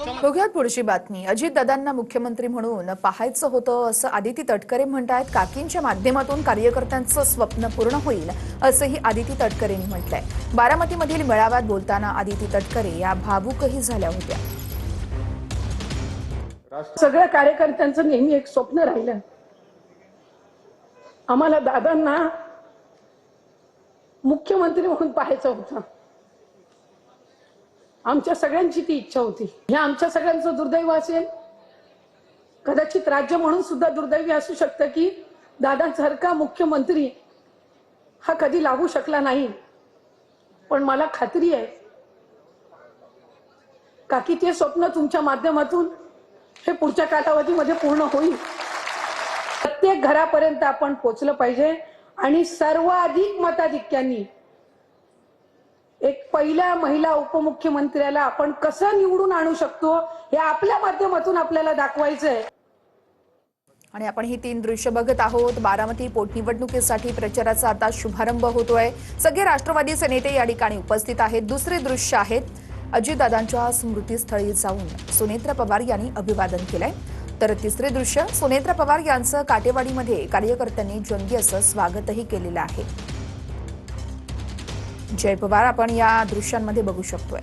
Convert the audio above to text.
बघूयात पुढची बातमी। अजितदादांना मुख्यमंत्री म्हणून पाहायचं होतं असं आदिती तटकरे म्हणतात। काकींच्या माध्यमातून कार्यकर्त्यांचं स्वप्न पूर्ण होईल असंही आदिती तटकरेंनी म्हटलंय। बारामतीमधील मेळाव्यात बोलताना आदिती तटकरे या भावुकही झाल्या होत्या। सगळ्या कार्यकर्त्यांचं नेहमी एक स्वप्न राहिलं, आम्हाला दादांना मुख्यमंत्री म्हणून पाहायचं होतं। आमच्या सगळ्यांची ती इच्छा होती। हे आमच्या सगळ्यांचं दुर्दैव असेल, कदाचित राज्य म्हणून सुद्धा दुर्दैवी असू शकतं की दादांसारखा मुख्यमंत्री हा कधी लागू शकला नाही। पण मला खात्री आहे काकी ते स्वप्न तुमच्या माध्यमातून हे पुढच्या कालावधीमध्ये पूर्ण होईल। प्रत्येक घरापर्यंत आपण पोहोचलं पाहिजे आणि सर्वाधिक मताधिक्यांनी एक पहिल्या महिला उपमुख्यमंत्र्याला आपण कसं निवडून आणू शकतो हे आपल्या माध्यमातून आपल्याला दाखवायचं आहे। आणि आपण ही 3 दृश्य बघत आहोत। बारामती पोटनिवडणुकीसाठी प्रचाराचा आता शुभारंभ होतोय। सगळे राष्ट्रवादीचे नेते या ठिकाणी उपस्थित आहेत। दुसरे दृश्य आहेत अजितदादांच्या स्मृतीस्थळी जाऊन सुनेत्रा पवार यांनी अभिवादन केलंय। तर तिसरे दृश्य सुनेत्रा पवार यांचं काटेवाडीमध्ये कार्यकर्त्यांनी जंगी असं स्वागतही केलेलं आहे। जय पवार आपण या दृश्यांमध्ये बघू शकतोय।